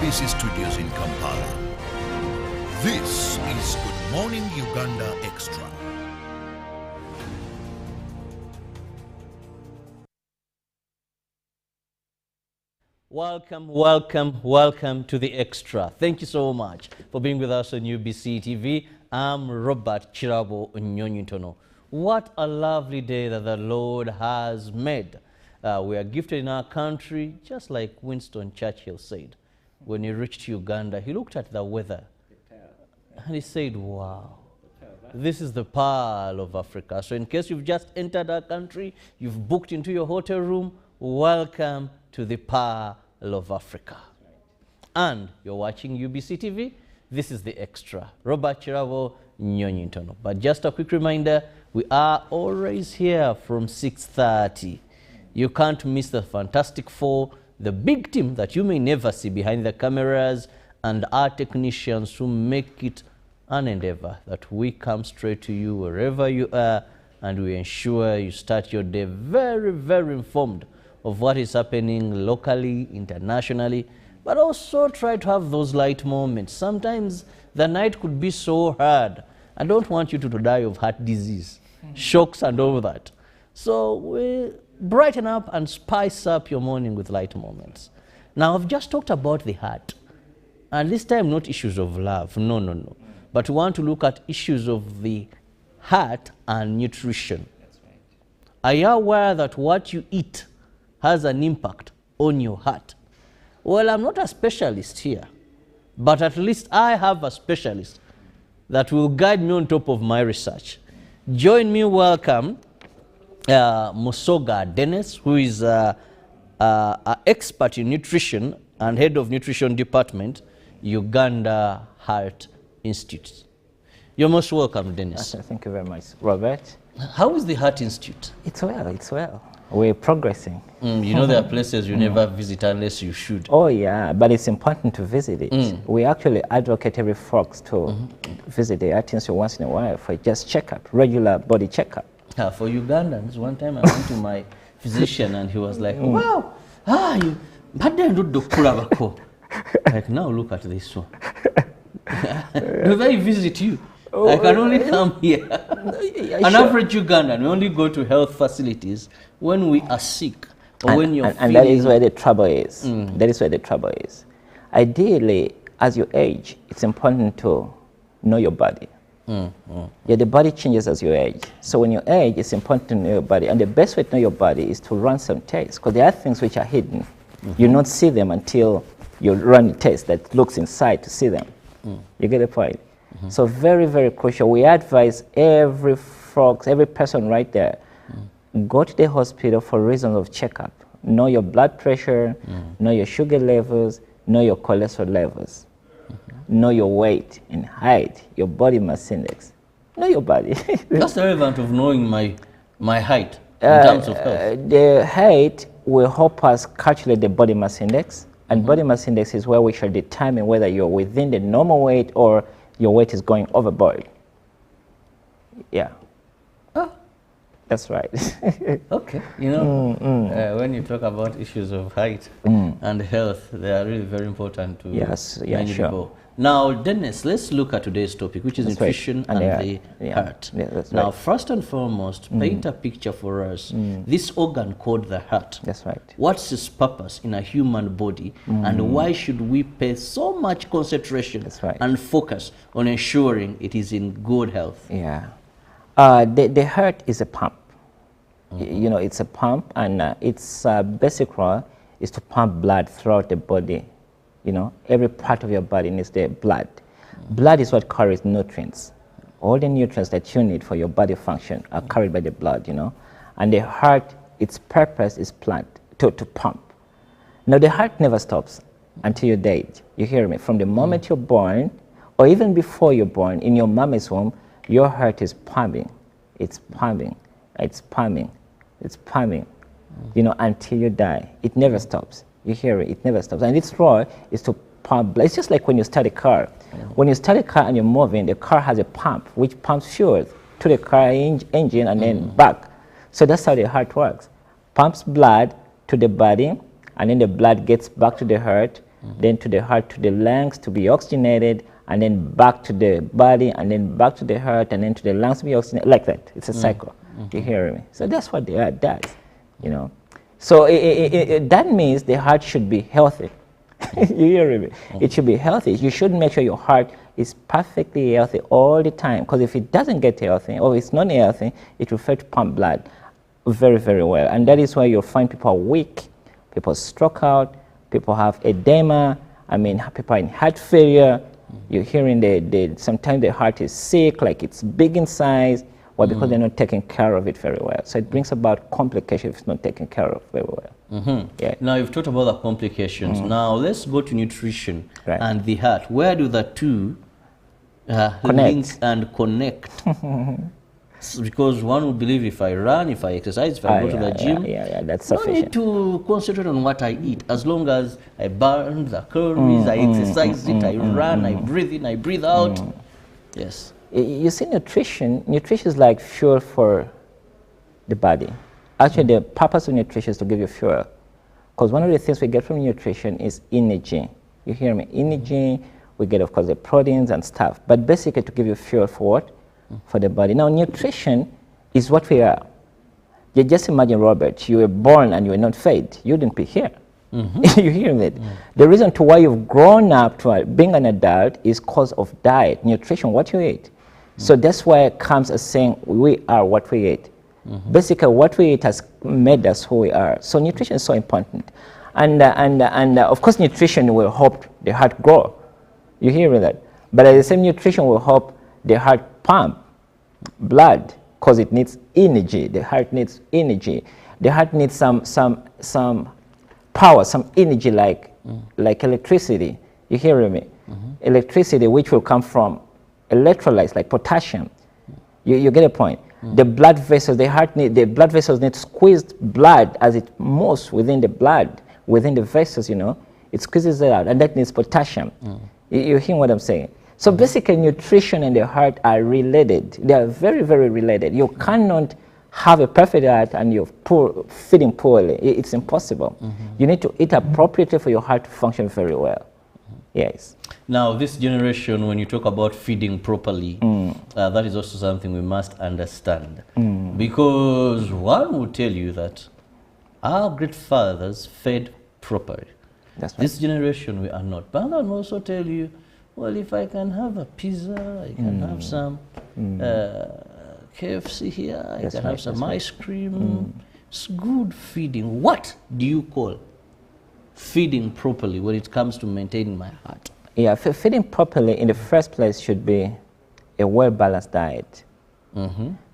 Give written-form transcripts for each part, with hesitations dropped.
UBC studios in Kampala. This is Good Morning Uganda Extra. Welcome to the Extra. Thank you so much for being with us on UBC TV. I'm Robert Chirabo Nyonyintono. What a lovely day that the Lord has made. We are gifted in our country, just like Winston Churchill said. When he reached Uganda, he looked at the weather and he said, wow, this is the pearl of Africa. So in case you've just entered our country, you've booked into your hotel room, welcome to the pearl of Africa. And you're watching UBC TV. This is the Extra. Robert Chirabo Nyonyintono. But just a quick reminder, we are always here from 6:30. You can't miss the Fantastic Four, the big team that you may never see behind the cameras, and our technicians who make it an endeavor that we come straight to you wherever you are, and we ensure you start your day very, very informed of what is happening locally, internationally, but also try to have those light moments. Sometimes the night could be so hard. I don't want you to die of heart disease, shocks and all that. So we brighten up and spice up your morning with light moments. Now, I've just talked about the heart. And this time, not issues of love, no. But we want to look at issues of the heart and nutrition. That's right. Are you aware that what you eat has an impact on your heart? Well, I'm not a specialist here, but at least I have a specialist that will guide me on top of my research. Join me, welcome Musoga Dennis, who is an expert in nutrition and head of nutrition department, Uganda Heart Institute. You're most welcome, Dennis. Thank you very much, Robert. How is the Heart Institute? It's well. We're progressing. You know there are places you never visit unless you should. Oh yeah, but it's important to visit it. We actually advocate every folks to visit the Heart Institute once in a while for just checkup, regular body checkup. For Ugandans, one time I went to my physician and he was like, wow, you like, now look at this one. Do they visit you? I can only come here. An average Ugandan, we only go to health facilities when we are sick or when you're feeling... And that is where the trouble is. That is where the trouble is. Ideally, as you age, it's important to know your body. Yeah, the body changes as you age. So when you age, it's important to know your body. And the best way to know your body is to run some tests, because there are things which are hidden. You don't see them until you run a test that looks inside to see them. You get the point? So very, very crucial. We advise every person right there, go to the hospital for reasons of checkup. Know your blood pressure, know your sugar levels, know your cholesterol levels. Know your weight and height, your body mass index. Know your body. That's the relevant of knowing my height in terms of health. The height will help us calculate the body mass index. And body mass index is where we shall determine whether you're within the normal weight or your weight is going overboard. Yeah. Oh. That's right. Okay. You know, when you talk about issues of height and health, they are really very important to many people. Now, Dennis, let's look at today's topic, which is nutrition and the heart. Yeah, that's now, right. first and foremost, paint a picture for us. This organ called the heart. That's right. What's its purpose in a human body, and why should we pay so much concentration and focus on ensuring it is in good health? Yeah. The heart is a pump. You know, it's a pump, and its basic role is to pump blood throughout the body. You know, every part of your body needs the blood. Blood is what carries nutrients. All the nutrients that you need for your body function are carried by the blood, you know. And the heart, its purpose is to pump. Now, the heart never stops until you're dead. You hear me? From the moment you're born, or even before you're born, in your mommy's womb, your heart is pumping. It's pumping. It's pumping. It's pumping. You know, until you die. It never stops. You hear it? It never stops. And its role is to pump blood. It's just like when you start a car. When you start a car and you're moving, the car has a pump which pumps fuel to the car engine and then back. So that's how the heart works. Pumps blood to the body, and then the blood gets back to the heart, then to the heart, to the lungs to be oxygenated, and then back to the body, and then back to the heart, and then to the lungs to be oxygenated, like that. It's a cycle. You hear me? So that's what the heart does, you know. So that means the heart should be healthy. You hear me? It should be healthy. You should make sure your heart is perfectly healthy all the time, because if it doesn't get healthy, or it's not healthy, it will fail to pump blood very, very well. And that is why you'll find people are weak, people stroke out, people have edema, I mean, people are in heart failure. You're hearing sometimes the heart is sick, like it's big in size, or because they're not taking care of it very well. So it brings about complications if it's not taken care of very well. Yeah. Now, you've talked about the complications. Now, let's go to nutrition Right. and the heart. Where do the two link and connect? Because one would believe if I run, if I exercise, if I go to the gym, that's no need sufficient. to concentrate on what I eat. As long as I burn the calories, I exercise it, I run, I breathe in, I breathe out. Yes. You see, nutrition is like fuel for the body. Actually, the purpose of nutrition is to give you fuel. Because one of the things we get from nutrition is energy. You hear me? Energy, we get, of course, the proteins and stuff. But basically to give you fuel for what? For the body. Now, nutrition is what we are. You just imagine, Robert, you were born and you were not fed. You wouldn't be here. You hear me? The reason to why you've grown up to being an adult is because of diet, nutrition, what you eat. So that's why it comes as saying we are what we eat. Basically, what we eat has made us who we are. So nutrition is so important. And of course, nutrition will help the heart grow. You hear me that? But the same nutrition will help the heart pump blood, because it needs energy. The heart needs energy. The heart needs some power, some energy, like electricity. You hear me? Electricity, which will come from electrolytes like potassium. You get a point? The blood vessels, the blood vessels need squeezed blood as it moves within the blood, within the vessels, you know. It squeezes it out, and that needs potassium. You hear what I'm saying? So basically, nutrition and the heart are related. They are very, very related. You cannot have a perfect heart and you're feeding poorly. It's impossible. You need to eat appropriately for your heart to function very well. Yes. Now, this generation, when you talk about feeding properly, that is also something we must understand. Because one will tell you that our great fathers fed properly. That's right. This generation, we are not. But one will also tell you, well, if I can have a pizza, I can have some KFC here, I can have some ice cream. It's good feeding. What do you call feeding properly when it comes to maintaining my heart? Yeah, feeding properly in the first place should be a well-balanced diet.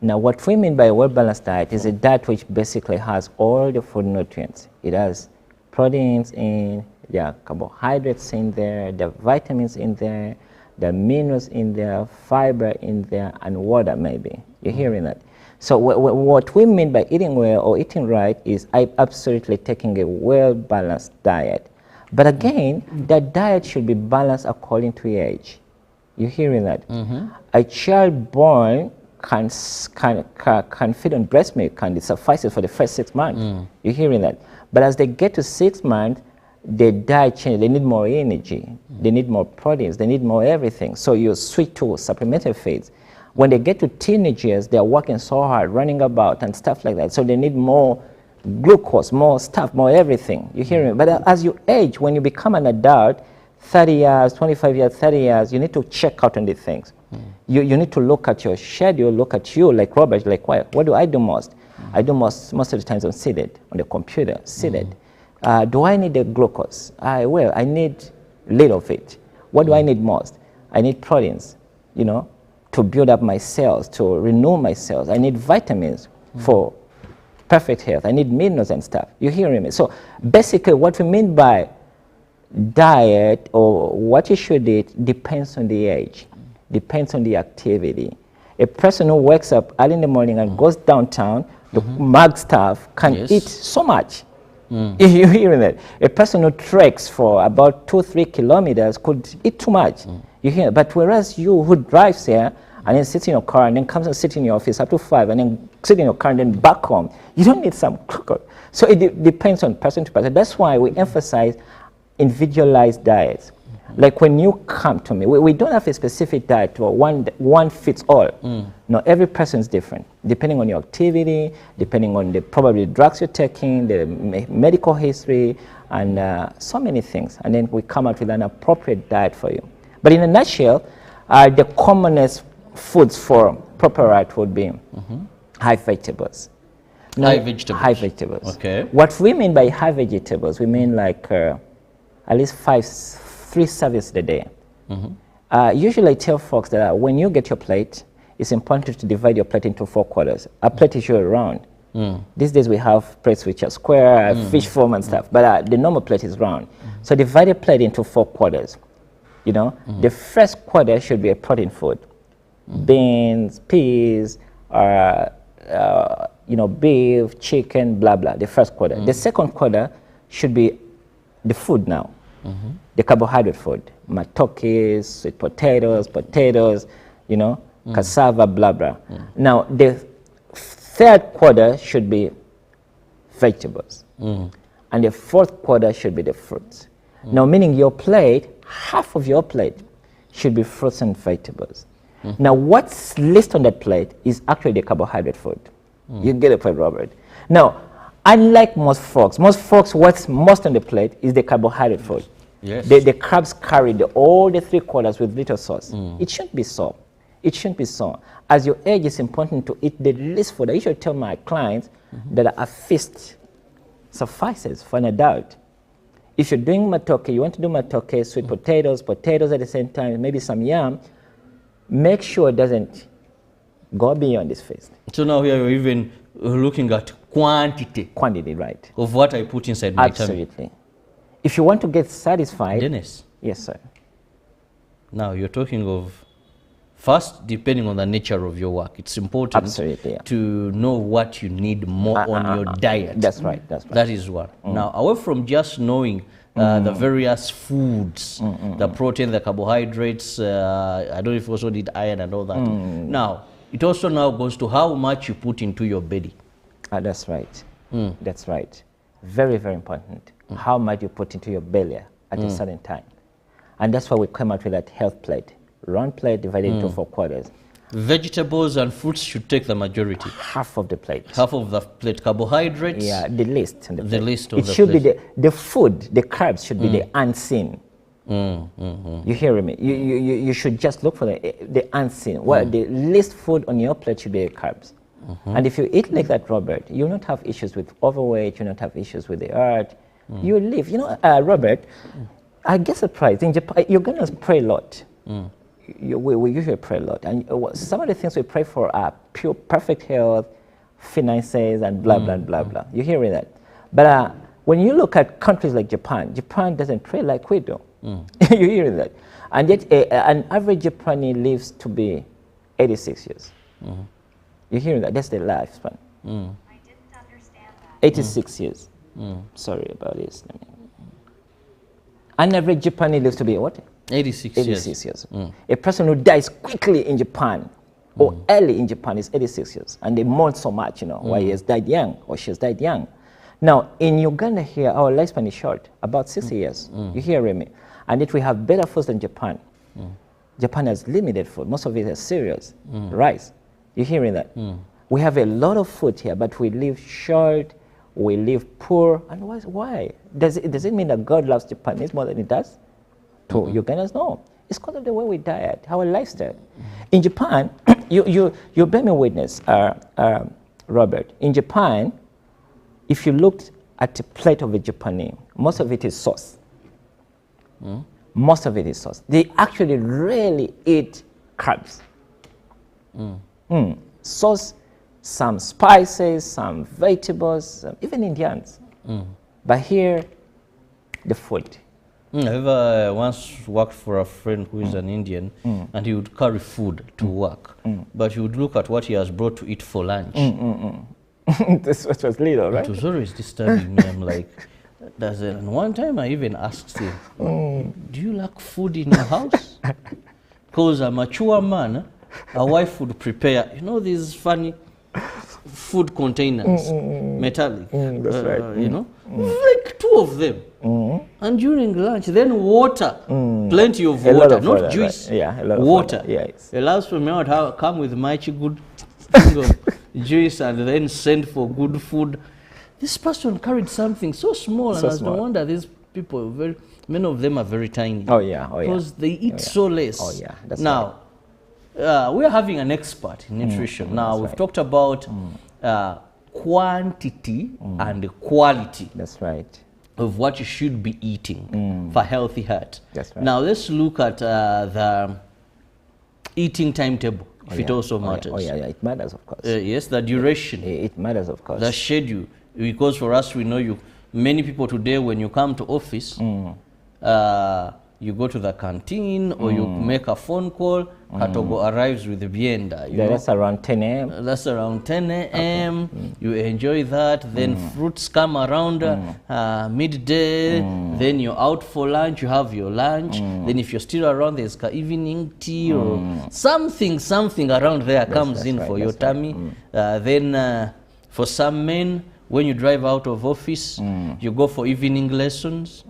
Now, what we mean by a well-balanced diet is a diet which basically has all the food nutrients. It has proteins in, there are carbohydrates in there, there are vitamins in there, there are minerals in there, fiber in there, and water maybe. You're hearing that? So what we mean by eating well or eating right is absolutely taking a well-balanced diet. But again, that diet should be balanced according to age. You're hearing that? A child born can feed on breast milk and it suffices for the first 6 months. You're hearing that? But as they get to 6 months, their diet changes. They need more energy. They need more proteins. They need more everything. So you switch to supplementary feeds. When they get to teenage years, they're working so hard, running about and stuff like that. So they need more glucose, more stuff, more everything. You hear me? But as you age, when you become an adult, 30 years, 25 years, 30 years, you need to check out on these things. You need to look at your schedule, look at you, like Robert, like what do I do most? I do most of the times I'm seated on the computer, seated. Do I need the glucose? Well, I need little of it. What do I need most? I need proteins, you know, to build up my cells, to renew my cells. I need vitamins for perfect health. I need minerals and stuff. You're hearing me? So basically what we mean by diet or what you should eat depends on the age, depends on the activity. A person who wakes up early in the morning and goes downtown to mug stuff can eat so much. You hear that? A person who treks for about 2-3 kilometers could eat too much. You hear? But whereas you who drives here and then sits in your car and then comes and sits in your office up to 5 and then sit in your car and then back home, you don't need some glucose. So it depends on person to person. That's why we emphasize individualized diets. Like when you come to me, we don't have a specific diet or one fits all. No, every person is different, depending on your activity, depending on the probably drugs you're taking, the medical history, and so many things. And then we come out with an appropriate diet for you. But in a nutshell, the commonest foods for proper diet would be high vegetables. Now, high vegetables. High vegetables. Okay. What we mean by high vegetables, we mean like at least 3 servings a day. Usually I tell folks that when you get your plate, it's important to divide your plate into 4 quarters. A plate is usually round. These days we have plates which are square, fish form and stuff, but the normal plate is round. So divide a plate into 4 quarters. You know, the first quarter should be a protein food. Beans, peas, you know, beef, chicken, blah, blah, the first quarter. The second quarter should be the food now. The carbohydrate food, matokes, sweet potatoes, you know, cassava, blah, blah. Now, the third quarter should be vegetables. And the fourth quarter should be the fruits. Now, meaning your plate, half of your plate should be fruits and vegetables. Now, what's listed on that plate is actually the carbohydrate food. You get it, Robert. Now, unlike most folks, what's most on the plate is the carbohydrate food. Yes. The carbs carry all the 3 quarters with little sauce. It shouldn't be so. It shouldn't be so. As you age, it's important to eat the least food. I usually tell my clients that a feast suffices for an adult. If you're doing matoke, you want to do matoke, sweet potatoes at the same time, maybe some yam, make sure it doesn't go beyond this feast. So now here you're even looking at quantity. Quantity, right. Of what I put inside my tummy. Absolutely. If you want to get satisfied. Dennis. Yes, sir. Now you're talking of, first, depending on the nature of your work, it's important Absolutely, yeah. to know what you need more on your diet. That's right, that's right. That is one. Now, away from just knowing the various foods, the protein, the carbohydrates, I don't know if you also need iron and all that. Now, it also now goes to how much you put into your belly. That's right. That's right. Very, very important. How much you put into your belly at a certain time. And that's why we come out with that health plate. Round plate divided into 4 quarters. Vegetables and fruits should take the majority. Half of the plate. Half of the plate. Carbohydrates. Yeah, the least. On the plate. Least of it the should plate. be the food, the carbs should be the unseen. You hear me? You should just look for the unseen. Well, the least food on your plate should be the carbs. And if you eat like that, Robert, you'll not have issues with overweight, you'll not have issues with the heart. You live. You know, Robert, I get surprised. In Japan, Ugandans pray a lot. We usually pray a lot. And some of the things we pray for are pure, perfect health, finances, and blah, blah, blah, blah. You hear that? But when you look at countries like Japan, Japan doesn't pray like we do. You hear that? And yet, an average Japanese lives to be 86 years. You hear that? That's their lifespan. I didn't understand that. 86 years. Sorry about this. An average Japanese lives to be what? 86 years. A person who dies quickly in Japan or early in Japan is 86 years. And they mourn so much, you know, why he has died young or she has died young. Now, in Uganda here, our lifespan is short, about 60 years. You hear me? And yet we have better foods than Japan. Japan has limited food. Most of it is cereals, rice. You hearing that? We have a lot of food here, but we live short, we live poor. And why? Does it mean that God loves Japanese more than he does to Ugandans? No. It's because of the way we diet, our lifestyle. In Japan, you bear me witness, Robert. In Japan, if you looked at a plate of a Japanese, most of it is sauce. Most of it is sauce. They actually rarely eat carbs. Sauce, some spices, some vegetables, even Indians. But here, the food. I've once worked for a friend who is an Indian, and he would carry food to work, but he would look at what he has brought to eat for lunch. This was little, right? It was always disturbing me. I'm like, and one time I even asked him, do you lack food in your house? Because a mature man, a wife would prepare, you know, these funny food containers, metallic, that's right. you know, like 2 2 of them. And during lunch, then water, plenty of A lot water, of not water, juice, right. Yeah, a lot of water. water, yes. The last time I would come with my good thing of juice and then send for good food. This person carried something so small, and So I was no small. wonder these people, many of them are very tiny. Oh, yeah, oh, yeah. Because they eat so less. Oh, yeah, that's now, we are having an expert in nutrition. Now, we've right. talked about quantity and quality That's right. of what you should be eating for healthy heart. That's right. Now, let's look at the eating timetable, if it yeah. also matters. Oh, yeah, it matters, of course. Yes, the duration, It matters, of course. the schedule. Because for us, we know many people today, when you come to office, you go to the canteen or you make a phone call, Katogo arrives with the bienda. You know? That's around 10 a.m. That's around 10 a.m. You enjoy that. Then fruits come around midday. Then you're out for lunch. You have your lunch. Then if you're still around, there's evening tea or something around there comes in right, for your that's right. tummy. Then for some men, when you drive out of office, you go for evening lessons.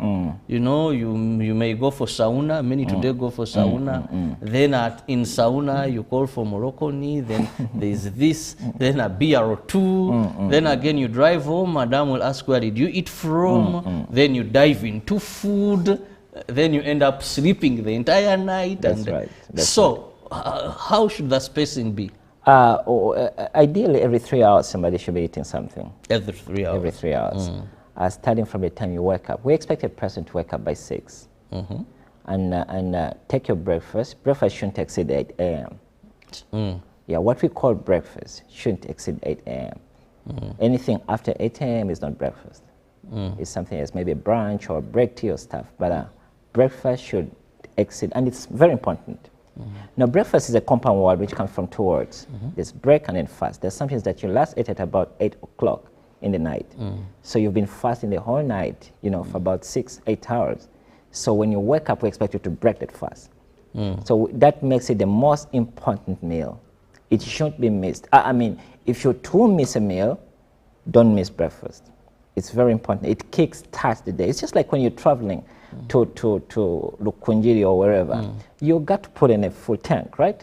You know, you may go for sauna. Many today go for sauna. Then in sauna, you call for Moroccan. Then there's this. Then a beer or two. Then again, you drive home. Madam will ask, where did you eat from? Then you dive into food. Then you end up sleeping the entire night. That's right. That's so, how should the spacing be? Ideally, every 3 hours, somebody should be eating something. Every 3 hours. Every 3 hours. Starting from the time you wake up. We expect a person to wake up by 6. And take your breakfast. Breakfast shouldn't exceed 8 a.m. Yeah, what we call breakfast shouldn't exceed 8 a.m. Anything after 8 a.m. is not breakfast. It's something else, maybe brunch or break tea or stuff. But breakfast should exceed, and it's very important. Now, breakfast is a compound word which comes from 2 words. There's break and then fast. There's something that you last ate at about 8 o'clock in the night. So you've been fasting the whole night, for about 6-8 hours. So when you wake up, we expect you to break that fast. So that makes it the most important meal. It shouldn't be missed. I mean, if you do miss a meal, don't miss breakfast. It's very important. It kick-starts the day. It's just like when you're traveling to Lukunjiri or wherever. You got to put in a full tank, right?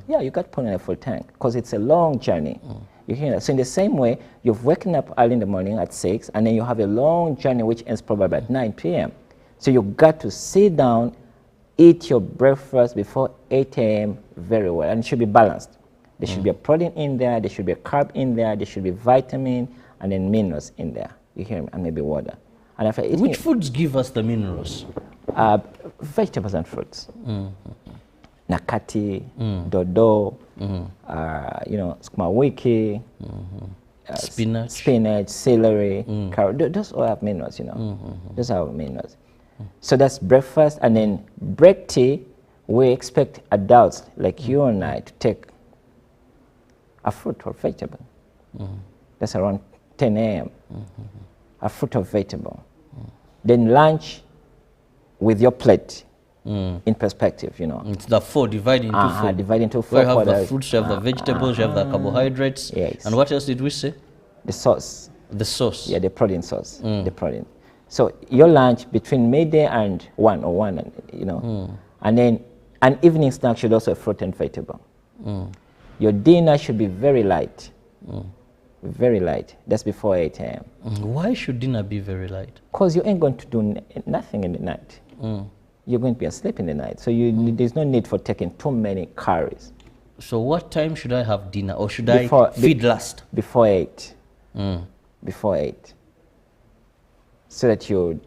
Yeah, you got to put in a full tank because it's a long journey. You hear that? So in the same way, you've woken up early in the morning at 6, and then you have a long journey which ends probably at 9 p.m. So you got to sit down, eat your breakfast before 8 a.m. very well, and it should be balanced. There should be a protein in there, there should be a carb in there, there should be vitamin, and then minerals in there. You hear me? And maybe water. And after eating, Which foods give us the minerals? vegetables and fruits. Nakati, dodo, sukuma wiki, spinach, celery, carrot. Those all have minerals, Those are minerals. So that's breakfast, and then break tea. We expect adults like you and I to take a fruit or vegetable. That's around 10 a.m. A fruit or vegetable. Then lunch with your plate in perspective, It's the 4 divided into 4. Divide into 4 Where you have the quarters. fruits, you have the vegetables, you have the carbohydrates. Yes. And what else did we say? The sauce. The sauce. Yeah, the protein sauce. The protein. So your lunch between midday and 1 or 1, and then an evening snack should also be fruit and vegetable. Your dinner should be very light. Very light. That's before 8 a.m. Why should dinner be very light? Because you ain't going to do nothing in the night. You're going to be asleep in the night. So there's no need for taking too many calories. So what time should I have dinner, or should I feed last? Before 8. Before 8. So that your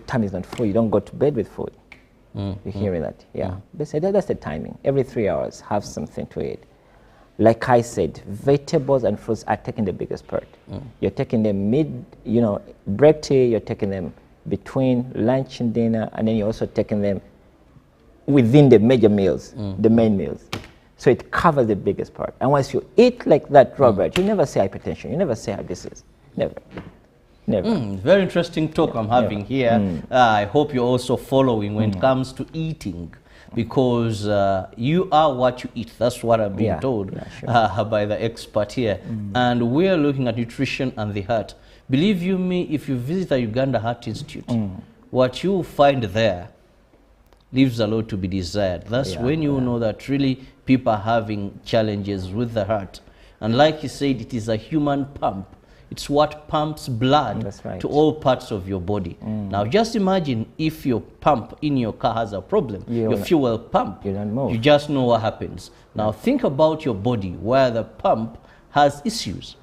tummy is not full. You don't go to bed with food. You hear that? Yeah. Basically, that's the timing. Every 3 hours, have something to eat. Like I said, vegetables and fruits are taking the biggest part. You're taking them break tea, you're taking them between lunch and dinner, and then you're also taking them within the major meals, the main meals. So it covers the biggest part. And once you eat like that, Robert, you never say hypertension, you never say heart disease. Never. Never. Very interesting talk I'm having here. I hope you're also following when it comes to eating, because you are what you eat. That's what I'm being told by the expert here. And we're looking at nutrition and the heart, Believe you me, if you visit the Uganda Heart Institute, what you find there leaves a lot to be desired. That's when you know that really people are having challenges with the heart. And like you said, it is a human pump. It's what pumps blood to all parts of your body. Now just imagine if your pump in your car has a problem, your fuel pump, you don't move. You just know what happens. Now think about your body where the pump has issues.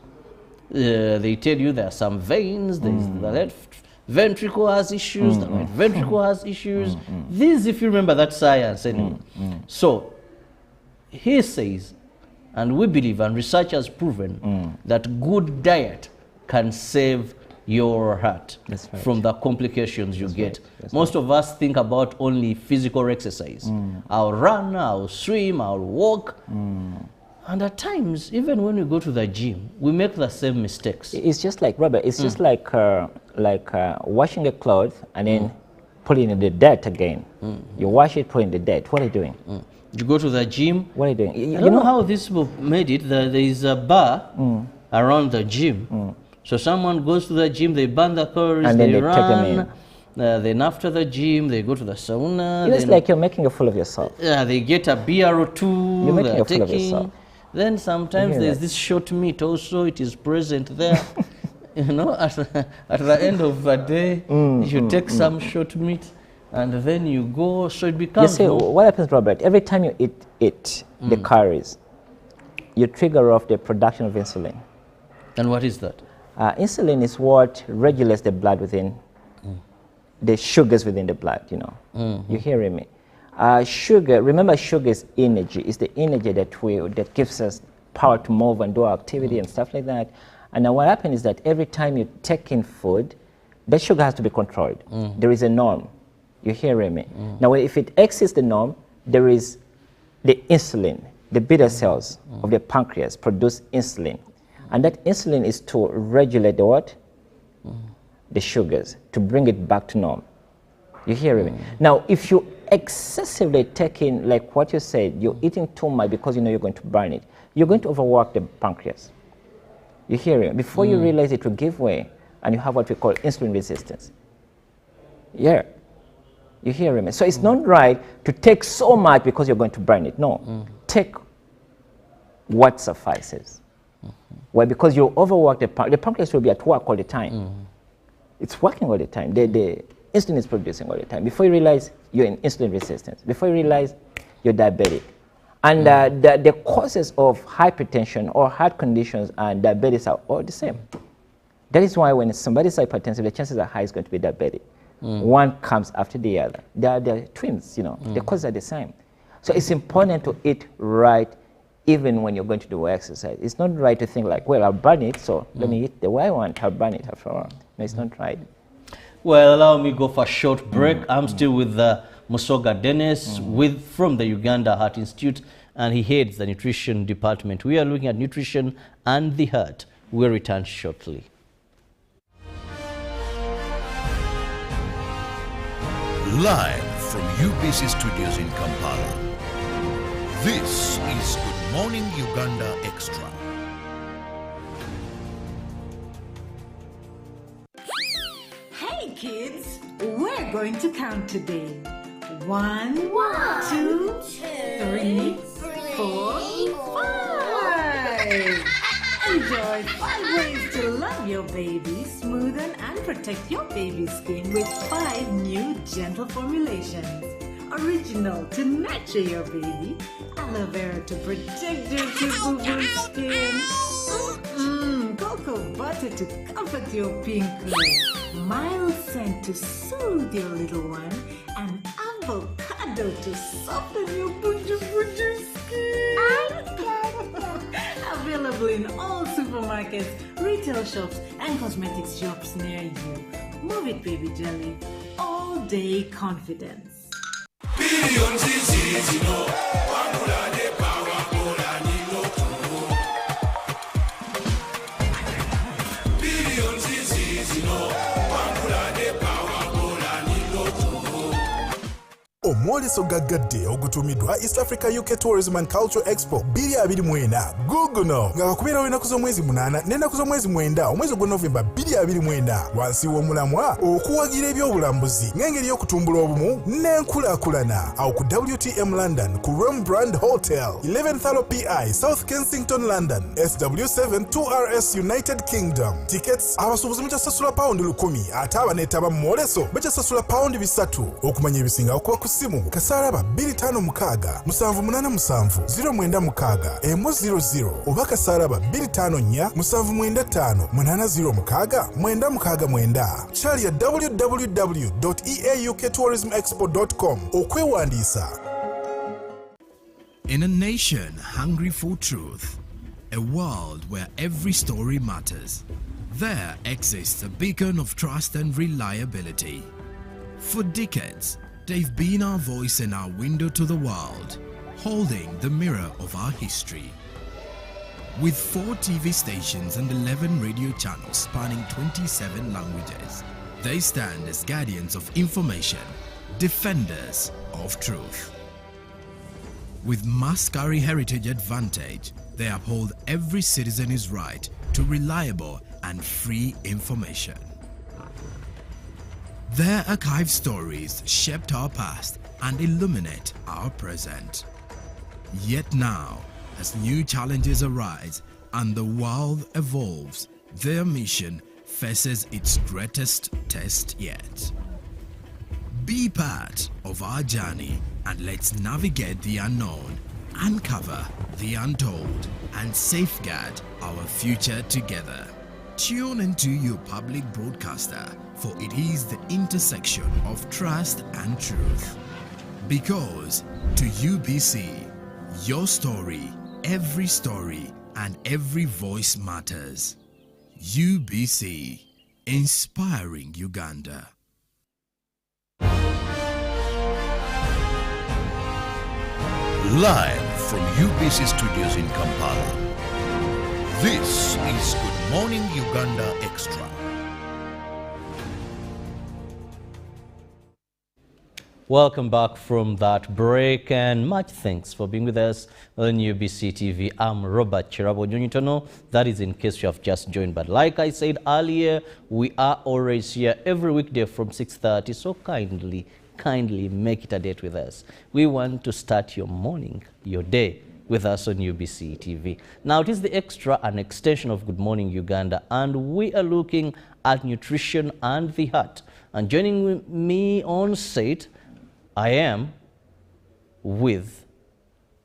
They tell you there are some veins, there's the left ventricle has issues, the right ventricle has issues. This, if you remember that science anyway. So he says, and we believe, and research has proven, that good diet can save your heart from the complications you get. Most of us think about only physical exercise. I'll run, I'll swim, I'll walk. And at times, even when we go to the gym, we make the same mistakes. It's just like, Robert, it's just like washing a cloth and then putting it in the dirt again. You wash it, put it in the dirt. What are you doing? You go to the gym. What are you doing? You know how these people made it? There is a bar around the gym. So someone goes to the gym, they burn the calories, and then they run. Take them in. Then after the gym, they go to the sauna. It's like you're making a fool of yourself. Yeah, they get a beer or two. You're making a fool of yourself. Then sometimes there's this short meat also, it is present there. You know, at the end of the day, you take some short meat and then you go, so it becomes... You see, what happens, Robert, every time you eat the calories, you trigger off the production of insulin. And what is that? Insulin is what regulates the blood within, the sugars within the blood, you know. You hearing me? Sugar, remember, sugar is energy. It's the energy that gives us power to move and do our activity and stuff like that. And now what happens is that every time you take in food, that sugar has to be controlled. There is a norm. You hearing me? Now, if it exceeds the norm, there is the insulin. The beta cells of the pancreas produce insulin. And that insulin is to regulate the what? The sugars, to bring it back to norm. You hearing me? Now, if you excessively take in, like what you said, you're eating too much because you know you're going to burn it, you're going to overwork the pancreas. You hear me? Before you realize it will give way, and you have what we call insulin resistance. Yeah. You hear me? So it's not right to take so much because you're going to burn it. No. Take what suffices. Why? Because you overwork the pancreas will be at work all the time. It's working all the time. The insulin is producing all the time. Before you realize you're in insulin resistance, before you realize you're diabetic. And the causes of hypertension or heart conditions and diabetes are all the same. That is why when somebody's hypertensive, the chances are high is going to be diabetic. One comes after the other. They're twins, you know. The causes are the same. So it's important to eat right even when you're going to do exercise. It's not right to think like, well, I'll burn it, so let me eat the way I want, I'll burn it after all. No, it's not right. Well, allow me go for a short break. I'm still with Musoga Dennis from the Uganda Heart Institute, and he heads the nutrition department. We are looking at nutrition and the heart. We'll return shortly. Live from UBC Studios in Kampala. This is Good Morning Uganda Extra. Hey kids, we're going to count today. 1, 2, 3, 4, 5. Enjoy 5 ways to love your baby, smoothen and protect your baby's skin with 5 new gentle formulations. Original to nurture your baby, aloe vera to protect your boo-boo skin, cocoa butter to comfort your pinkle, mild scent to soothe your little one, and avocado to soften your buju skin. Available in all supermarkets, retail shops, and cosmetics shops near you. Move it, baby jelly. All day confidence. Omo mwoleso gaggadde ogutuumiddwa East Africa UK Tourism and Culture Expo 2024 guguno nga kakubeerawo ennaku z'omwezi 8 n'ennaku z'omwezi 9 omwezi gwa Novemba 2024 wansi w'omulamwa okuwagira ebyobulambuzi ng'engeri y'okutumbula obumu n'enkulaakulana awo ku WTM London ku Rembrandt Hotel 11th PI South Kensington London SW7 2RS United Kingdom. Tickets abasuubuzi mukyasasula pawundi 10 ate abaneetaba mu mwoleso bakyasasula pawundi 3 okumanya ebisinga okuba ku ssimu kasaalaba 256 787 096 00 oba kasaalaba 254 795 806 969 kyali ya www.eaukTourismExpo.com okwewandiisa. In a nation hungry for truth, a world where every story matters, there exists a beacon of trust and reliability. For decades, they've been our voice and our window to the world, holding the mirror of our history. With 4 TV stations and 11 radio channels spanning 27 languages, they stand as guardians of information, defenders of truth. With Mascari Heritage Advantage, they uphold every citizen's right to reliable and free information. Their archived stories shaped our past and illuminate our present. Yet now, as new challenges arise and the world evolves, their mission faces its greatest test yet. Be part of our journey and let's navigate the unknown, uncover the untold, and safeguard our future together. Tune into your public broadcaster, for it is the intersection of trust and truth. Because to UBC, your story, and every voice matters. UBC, inspiring Uganda. Live from UBC Studios in Kampala, this is Good Morning Uganda Extra. Welcome back from that break, and much thanks for being with us on UBC TV. I'm Robert Chirabo Nyonyitono. That is in case you have just joined. But like I said earlier, we are always here every weekday from 6:30. So kindly make it a date with us. We want to start your morning, your day, with us on UBC TV. Now, it is the Extra, an extension of Good Morning Uganda, and we are looking at nutrition and the heart. And joining me on set, I am with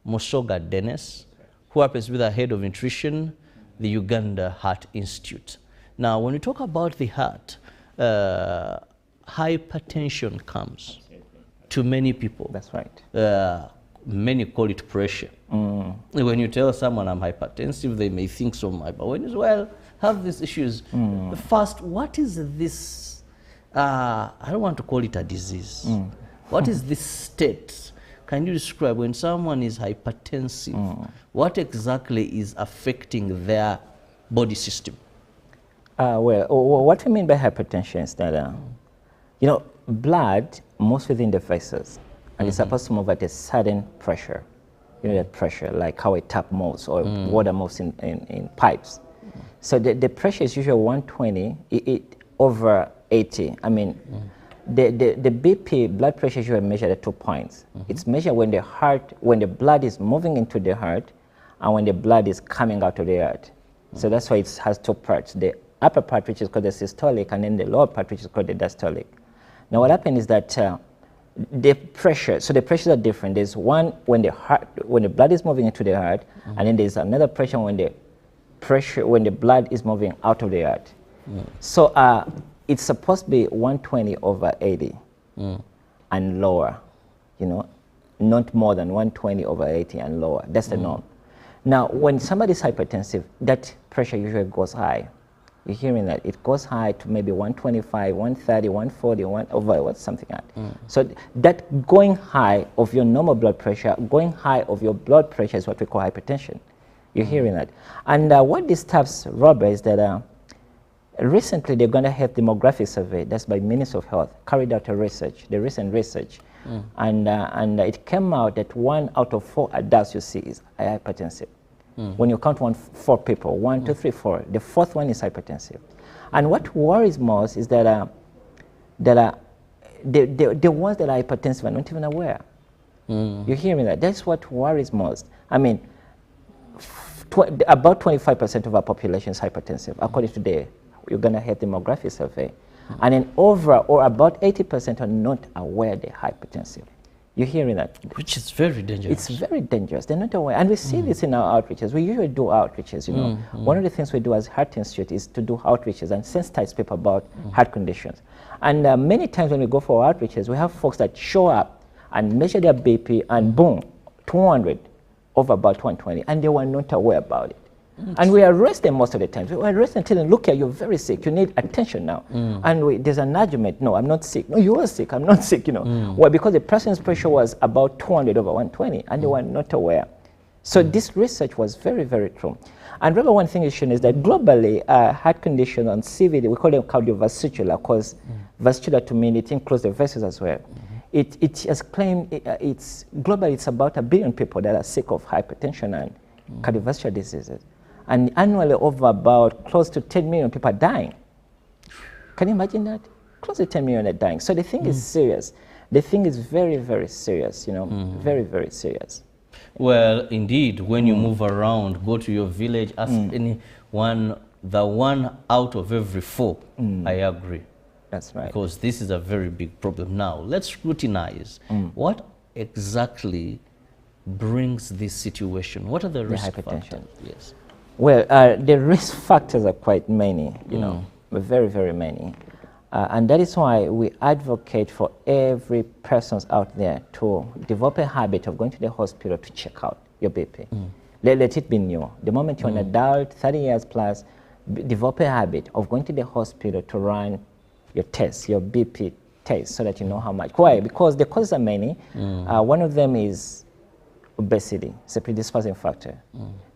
Musoga Dennis, who happens to be the head of nutrition, the Uganda Heart Institute. Now, when we talk about the heart, hypertension comes to many people. That's right. Many call it pressure. When you tell someone I'm hypertensive, they may think so much. But when you well have these issues, first, what is this? I don't want to call it a disease. What is this state? Can you describe when someone is hypertensive, what exactly is affecting their body system? Well, what we mean by hypertension is that, blood moves within the vessels, and it's supposed to move at a certain pressure. You know that pressure, like how a tap moves or water moves in pipes. So the pressure is usually 120 over 80. I mean, the BP, blood pressure, is usually measured at 2 points. It's measured when the blood is moving into the heart and when the blood is coming out of the heart. So that's why it has 2 parts. The upper part, which is called the systolic, and then the lower part, which is called the diastolic. Now what happens is that the pressure, so the pressures are different. There's one when the blood is moving into the heart, and then there's another pressure when the blood is moving out of the heart. So it's supposed to be 120 over 80 and lower, not more than 120 over 80 and lower. That's the norm. Now, when somebody's hypertensive, that pressure usually goes high. You're hearing that. It goes high to maybe 125, 130, 140, something like that. So that going high of your normal blood pressure, going high of your blood pressure is what we call hypertension. You're hearing that. And what disturbs Robert is that recently the Uganda Health Demographic Survey, that's by Ministry of Health, carried out a research, the recent research, and it came out that 1 out of 4 adults you see is hypertensive. When you count 4 people, 1, 2, 3, 4, the 4th one is hypertensive. And what worries most is that the ones that are hypertensive are not even aware. You're hearing that? That's what worries most. I mean, about 25% of our population is hypertensive, according to the Uganda Health Demography Survey. And then about 80% are not aware they're hypertensive. You're hearing that? Which is very dangerous. It's very dangerous. They're not aware. And we see this in our outreaches. We usually do outreaches, you know. One of the things we do as Heart Institute is to do outreaches and sensitize people about heart conditions. And many times when we go for outreaches, we have folks that show up and measure their BP and boom, 200 over about 120, and they were not aware about it. And we arrest them most of the time. We arrest them and tell them, look here, you're very sick, you need attention now. And there's an argument, no, I'm not sick. No, you are sick, I'm not sick, you know. Well, because the person's pressure was about 200 over 120, and they were not aware. So this research was very, very true. And remember, one thing is that globally, heart condition on CVD, we call them cardiovascular, because vascular to mean it includes the vessels as well. It has claimed globally it's about 1 billion people that are sick of hypertension and cardiovascular diseases. And annually over about close to 10 million people are dying. Can you imagine that? Close to 10 million are dying. So the thing is serious. The thing is very, very serious, you know, very, very serious. Well, indeed, when you move around, go to your village, ask anyone, the 1 out of every 4, I agree. That's right. Because this is a very big problem. Now, let's scrutinize. What exactly brings this situation? What are the risk factors? Yes. Well, the risk factors are quite many, you know, very, very many. And that is why we advocate for every person out there to develop a habit of going to the hospital to check out your BP. Let it be new. The moment you're an adult, 30 years plus, develop a habit of going to the hospital to run your tests, your BP test, so that you know how much. Why? Because the causes are many. One of them is obesity. It's a predisposing factor.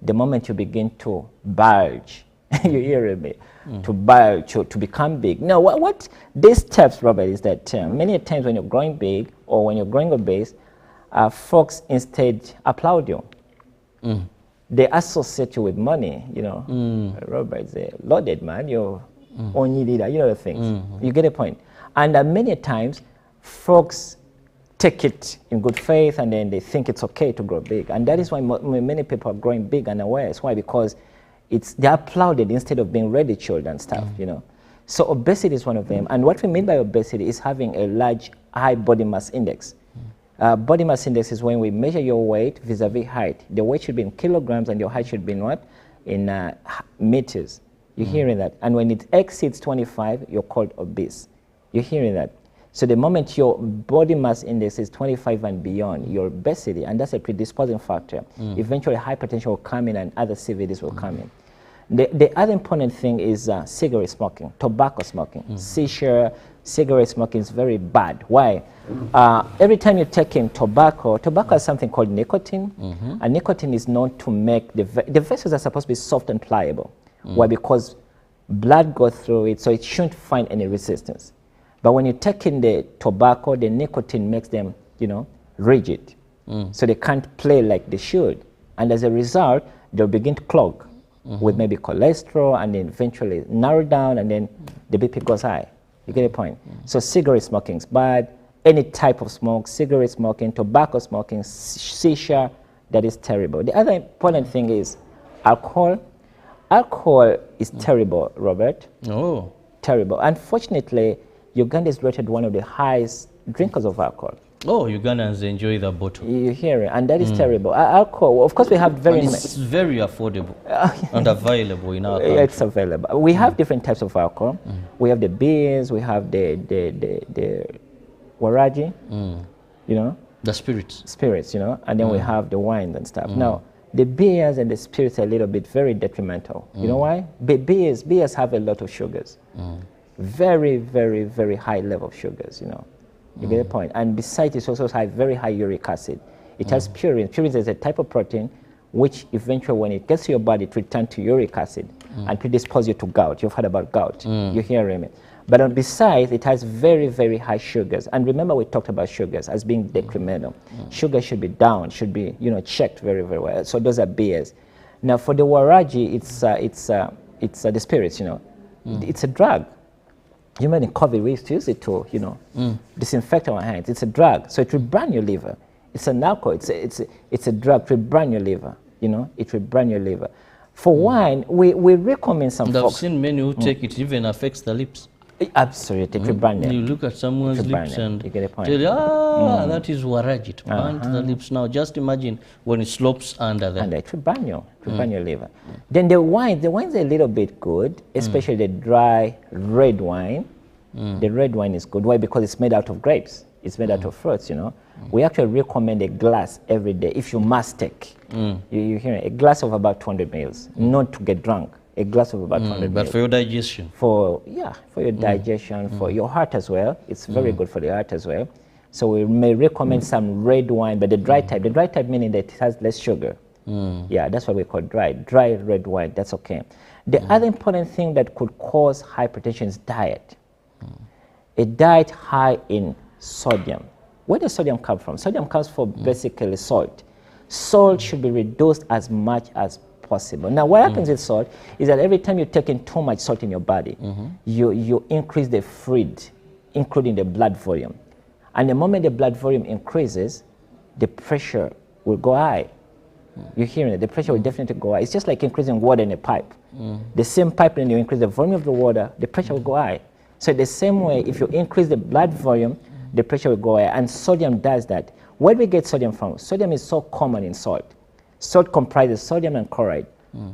The moment you begin to bulge, you hear me, to bulge, to become big. Now, what these steps, Robert, is that many times when you're growing big or when you're growing obese, folks instead applaud you. They associate you with money, you know. Robert's a loaded man, you're only leader, you know the things. You get a point. And many times, folks take it in good faith and then they think it's okay to grow big. And that is why many people are growing big and aware. It's why? Because they're applauded instead of being ridiculed and stuff, you know. So obesity is one of them. And what we mean by obesity is having a large, high body mass index. Body mass index is when we measure your weight vis-a-vis height. The weight should be in kilograms and your height should be in what? In meters. You're hearing that. And when it exceeds 25, you're called obese. You're hearing that. So the moment your body mass index is 25 and beyond, your obesity, and that's a predisposing factor, eventually hypertension will come in and other CVDs will come in. The other important thing is cigarette smoking, tobacco smoking. Seizure, cigarette smoking is very bad. Why? Every time you take in tobacco has something called nicotine, and nicotine is known to make the vessels are supposed to be soft and pliable. Why? Because blood goes through it, so it shouldn't find any resistance. But when you take in the tobacco, the nicotine makes them, you know, rigid. So they can't play like they should. And as a result, they'll begin to clog with maybe cholesterol and then eventually narrow down and then the BP goes high. You get a point? So cigarette smoking is bad. Any type of smoke, cigarette smoking, tobacco smoking, shisha, that is terrible. The other important thing is alcohol. Alcohol is terrible, Robert. Oh. Terrible. Unfortunately, Uganda is rated one of the highest drinkers of alcohol. Oh, Ugandans enjoy the bottle. You hear it, and that is terrible. Alcohol, of course, we have very... And it's very affordable and available in our country. It's available. We have different types of alcohol. We have the beers, we have the waraji, you know. The spirits. Spirits, you know, and then we have the wines and stuff. Now, the beers and the spirits are a little bit very detrimental. You know why? Beers have a lot of sugars. Very, very, very high level of sugars, you know. You get the point. And besides, it also has very high uric acid. It has purine. Purine is a type of protein which eventually, when it gets to your body, it returns to uric acid and predispose you to gout. You've heard about gout. You're hearing me. But besides, it has very, very high sugars. And remember, we talked about sugars as being detrimental. Sugar should be down, should be, you know, checked very, very well. So those are beers. Now, for the waraji, it's the spirits, you know. It's a drug. You remember in COVID, we used to use it to, you know, disinfect our hands. It's a drug, so it will burn your liver. It's an alcohol. It's a drug to burn your liver. You know, it will burn your liver. For wine, we recommend some. I've seen many who take it, even affects the lips. Absolutely, it will burn them. You look at someone's lips and you get a point. tell you, that is waraji. It burns the lips. Now, just imagine when it slopes under them. And it will burn you. It will burn your liver. Then the wine's a little bit good, especially the dry red wine. The red wine is good. Why? Because it's made out of grapes. It's made out of fruits, you know. We actually recommend a glass every day if you must take. You hear a glass of about 200 mils, not to get drunk. A glass of about 200 But mils. for your digestion. For your digestion, for your heart as well. It's very good for the heart as well. So we may recommend some red wine, but the dry type. The dry type meaning that it has less sugar. Yeah, that's what we call dry red wine. That's okay. The other important thing that could cause hypertension is diet. A diet high in sodium. Where does sodium come from? Sodium comes from basically salt. Salt should be reduced as much as possible. Now, what happens with salt is that every time you're taking too much salt in your body, you increase the fluid, including the blood volume. And the moment the blood volume increases, the pressure will go high. You're hearing it. The pressure will definitely go high. It's just like increasing water in a pipe. The same pipe, when you increase the volume of the water, the pressure will go high. So the same way, if you increase the blood volume, the pressure will go high. And sodium does that. Where do we get sodium from? Sodium is so common in salt. Salt comprises sodium and chloride.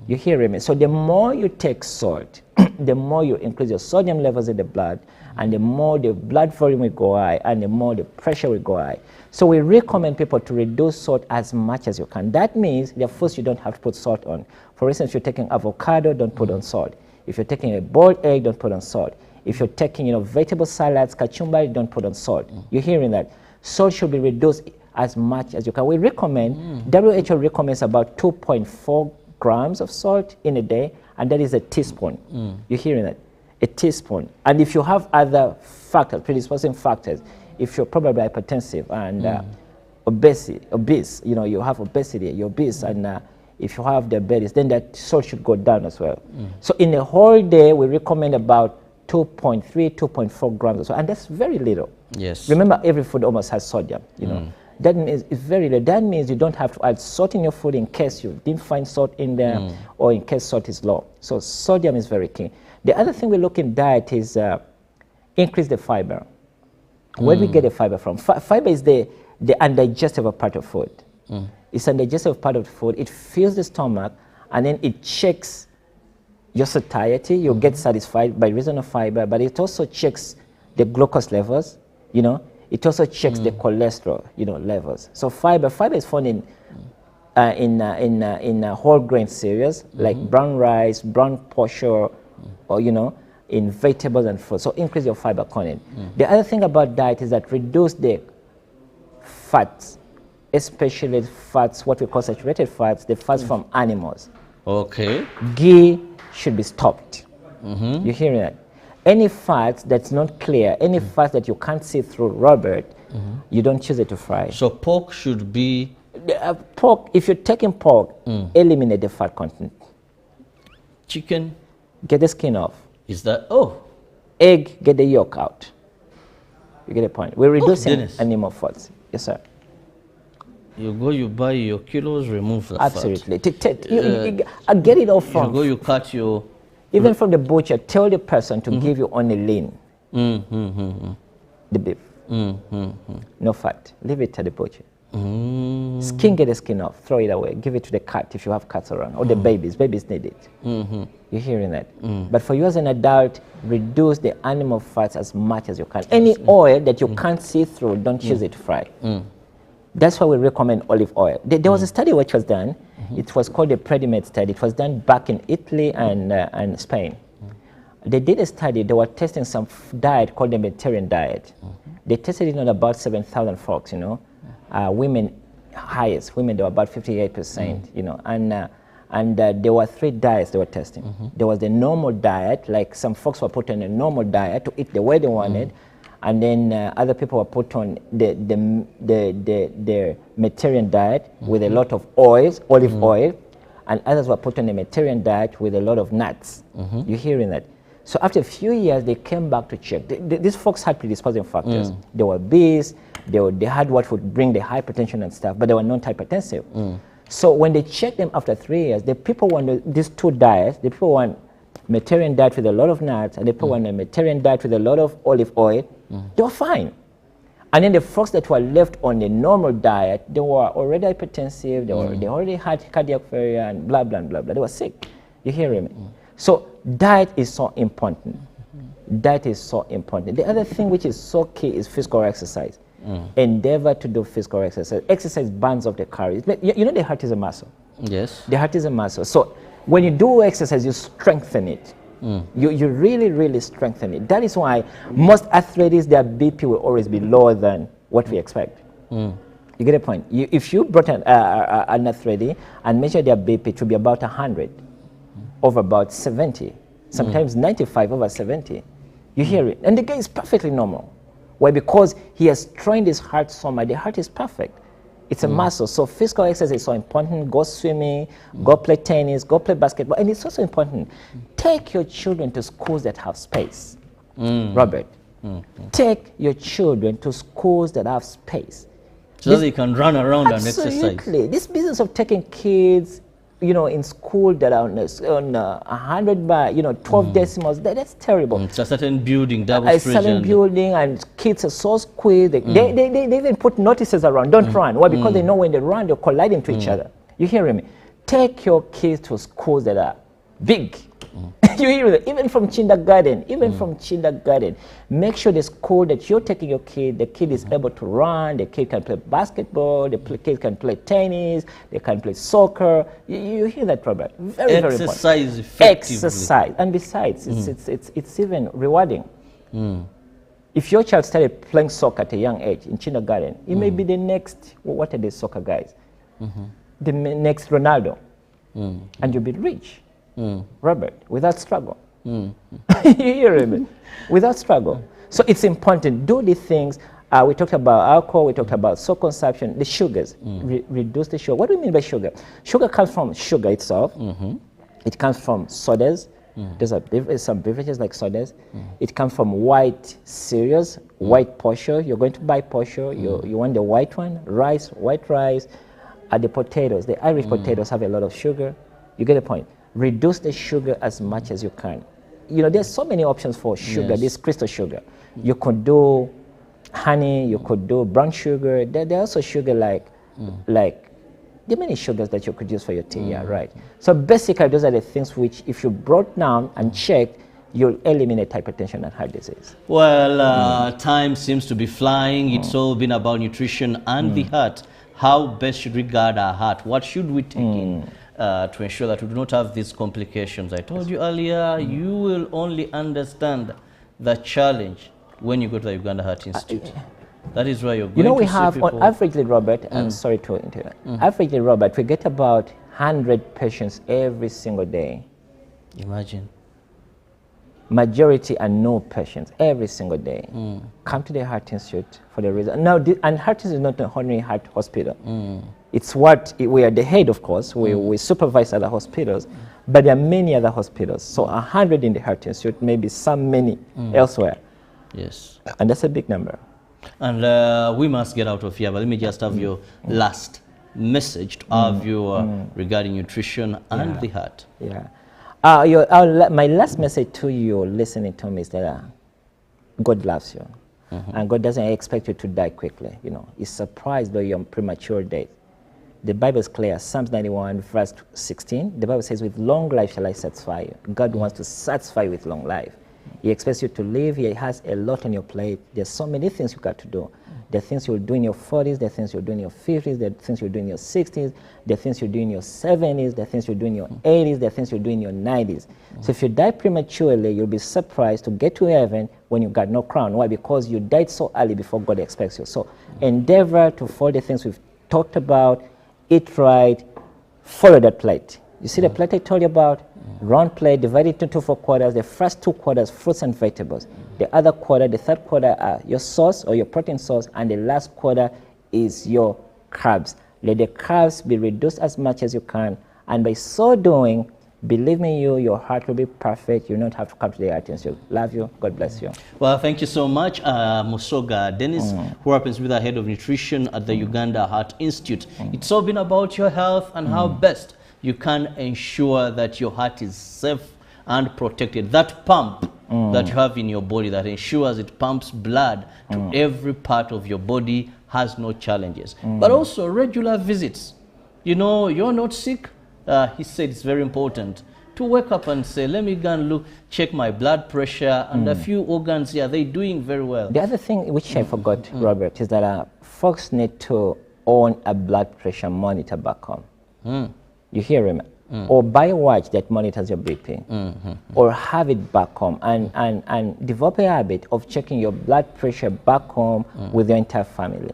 You hear me? So the more you take salt, the more you increase your sodium levels in the blood, and the more the blood volume will go high, and the more the pressure will go high. So we recommend people to reduce salt as much as you can. That means the foods you don't have to put salt on. For instance, if you're taking avocado, don't put on salt. If you're taking a boiled egg, don't put on salt. If you're taking, vegetable salads, kachumbari, don't put on salt. You're hearing that? Salt should be reduced as much as you can. We recommend, WHO recommends about 2.4 grams of salt in a day, and that is a teaspoon. You're hearing that? A teaspoon. And if you have other factors, predisposing factors, if you're probably hypertensive and obese, you have obesity, you're obese, and if you have diabetes, then that salt should go down as well. So in a whole day, we recommend about 2.3, 2.4 grams or so, and that's very little. Yes. Remember, every food almost has sodium, That means it's very little. That means you don't have to add salt in your food in case you didn't find salt in there or in case salt is low. So sodium is very key. The other thing we look in diet is increase the fiber. Where do we get the fiber from? Fiber is the undigestible part of food. It's an undigestible part of the food. It fills the stomach, and then it checks your satiety. You'll get satisfied by reason of fiber, but it also checks the glucose levels, It also checks the cholesterol, levels. So fiber is found in whole grain cereals like brown rice, brown posho, or in vegetables and fruits. So increase your fiber content. The other thing about diet is that reduce the fats, especially fats, what we call saturated fats, the fats from animals. Okay. Ghee should be stopped. You hearing that? Any fat that's not clear, any fat that you can't see through, Robert, you don't choose it to fry. So pork should be? Pork, if you're taking pork, eliminate the fat content. Chicken? Get the skin off. Is that, Egg, get the yolk out. You get the point. We're reducing animal fats. Yes, sir. You buy your kilos, remove the Absolutely. You get it off from. You cut your... Even from the butcher, tell the person to give you only lean. The beef. No fat. Leave it to the butcher. Skin, get the skin off. Throw it away. Give it to the cat if you have cats around. Or the babies. Babies need it. You're hearing that? But for you as an adult, reduce the animal fats as much as you can. Any oil that you can't see through, don't choose it to fry. That's why we recommend olive oil. There was a study which was done. It was called the Predimed study. It was done back in Italy and Spain. They did a study. They were testing some diet called the Mediterranean diet. They tested it on about 7,000 folks, women highest. Women, they were about 58%, and And there were 3 diets they were testing. There was the normal diet, like some folks were put on a normal diet to eat the way they wanted, and then other people were put on the Mediterranean diet with a lot of oils, olive oil, and others were put on a Mediterranean diet with a lot of nuts. You're hearing that? So after a few years, they came back to check. These folks had predisposing factors. They were obese, they had what would bring the hypertension and stuff, but they were non-hypertensive. So when they checked them after 3 years, the people on these 2 diets, the people on Mediterranean diet with a lot of nuts, and the people on a Mediterranean diet with a lot of olive oil, they were fine. And then the folks that were left on the normal diet, they were already hypertensive, they already had cardiac failure and blah, blah, blah, blah. They were sick. You hear me? So diet is so important. Diet is so important. The other thing which is so key is physical exercise. Endeavor to do physical exercise. Exercise burns off the calories. You know the heart is a muscle. Yes. The heart is a muscle. So when you do exercise, you strengthen it. You really, really strengthen it. That is why most athletes, their BP will always be lower than what we expect. You get a point? If you brought an athlete and measure their BP, it will be about 100 over about 70, sometimes 95 over 70. You hear it? And the guy is perfectly normal. Why? Because he has trained his heart so much. The heart is perfect. It's a muscle. So physical exercise is so important. Go swimming, go play tennis, go play basketball. And it's also important. Take your children to schools that have space. Robert, take your children to schools that have space. So they can run around and exercise. Absolutely. This business of taking kids, you know, in school that are on 100 by, 12 decimals, that's terrible. It's a certain building, double A certain building, and kids are so squeezed. They even put notices around, don't run. Why? Because they know when they run, they're colliding to each other. You hearing me? Take your kids to schools that are big. You hear me? Even from kindergarten, make sure the school that you're taking your kid, the kid is able to run, the kid can play basketball, the kid can play tennis, they can play soccer. You hear that, Robert? Very, very important. Exercise effectively. Exercise. And besides, it's even rewarding. If your child started playing soccer at a young age in kindergarten, he may be the next, what are these soccer guys? The next Ronaldo. And you'll be rich. Robert, without struggle. You hear me? Without struggle. So it's important. Do the things. We talked about alcohol. We talked about salt consumption. The sugars. Reduce the sugar. What do we mean by sugar? Sugar comes from sugar itself. It comes from sodas. There's some beverages like sodas. It comes from white cereals, white posho. You're going to buy posho. You want the white one, rice, white rice. The potatoes. The Irish potatoes have a lot of sugar. You get the point. Reduce the sugar as much as you can. There's so many options for sugar, this crystal sugar. You could do honey, you could do brown sugar. There's also sugar like there are many sugars that you could use for your tea, right? So basically, those are the things which, if you brought down and checked, you'll eliminate hypertension and heart disease. Well, time seems to be flying. It's all been about nutrition and the heart. How best should we guard our heart? What should we take in to ensure that we do not have these complications? I told you earlier, you will only understand the challenge when you go to the Uganda Heart Institute. That is why you're going to we see have, people. on averagely, Robert, I'm sorry to interrupt. Averagely, Robert, we get about 100 patients every single day. Imagine. Majority are no patients every single day. Come to the Heart Institute for the reason. Now, and Heart Institute is not an ordinary heart hospital. It's we are the head, of course. We supervise other hospitals, but there are many other hospitals. So 100 in the Heart Institute, maybe many elsewhere. Yes. And that's a big number. And we must get out of here, but let me just have your last message to our viewer regarding nutrition and the heart. Yeah. My last message to you listening to me is that God loves you. And God doesn't expect you to die quickly. He's surprised by your premature death. The Bible is clear. Psalms 91, verse 16. The Bible says, with long life shall I satisfy you. God wants to satisfy you with long life. He expects you to live. He has a lot on your plate. There's so many things you got to do. There are things you'll do in your 40s, there are things you'll do in your 50s, there are things you'll do in your 60s, there are things you'll do in your 70s, there are things you'll do in your 80s, there are things you'll do in your 90s. So if you die prematurely, you'll be surprised to get to heaven when you got no crown. Why? Because you died so early before God expects you. So endeavor to follow the things we've talked about, eat right, follow that plate. You see the plate I told you about? Round plate divided into 4 quarters. The first 2 quarters, fruits and vegetables. The other quarter, the third quarter, are your sauce or your protein source, and the last quarter is your carbs. Let the carbs be reduced as much as you can, and by so doing, believe me, your heart will be perfect. You don't have to come to the Heart Institute. Love you. God bless you. Well, thank you so much, Musoga Dennis, who happens to be the head of nutrition at the Uganda Heart Institute. It's all been about your health and how best you can ensure that your heart is safe and protected. That pump that you have in your body that ensures it pumps blood to every part of your body has no challenges. But also regular visits. You know, you're not sick. He said it's very important to wake up and say, let me go and look, check my blood pressure and a few organs here. They're doing very well. The other thing which I forgot, Robert, is that folks need to own a blood pressure monitor back home. You hear him? Or buy a watch that monitors your BP. Or have it back home and develop a habit of checking your blood pressure back home with your entire family.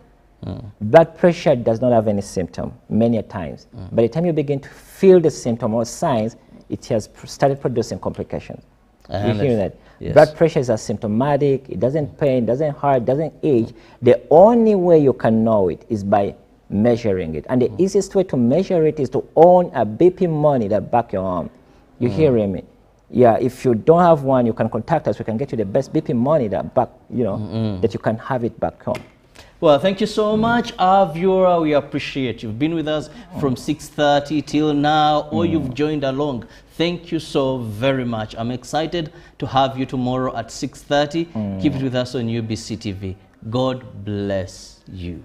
Blood pressure does not have any symptom many a times. By the time you begin to feel the symptom or signs, it has started producing complications. You hear that? Yes. Blood pressure is asymptomatic, it doesn't pain, doesn't hurt, doesn't itch. The only way you can know it is by measuring it. And the easiest way to measure it is to own a BP monitor back your arm. You hearing me? Yeah, if you don't have one, you can contact us. We can get you the best BP monitor back, you know, that you can have it back home. Well, thank you so much, our viewer. We appreciate you've been with us from 6:30 till now, or you've joined along. Thank you so very much. I'm excited to have you tomorrow at 6:30. Keep it with us on UBC TV. God bless you.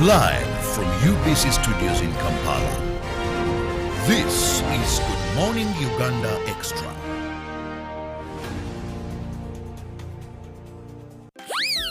Live from UBC Studios in Kampala. This is Good Morning Uganda Extra.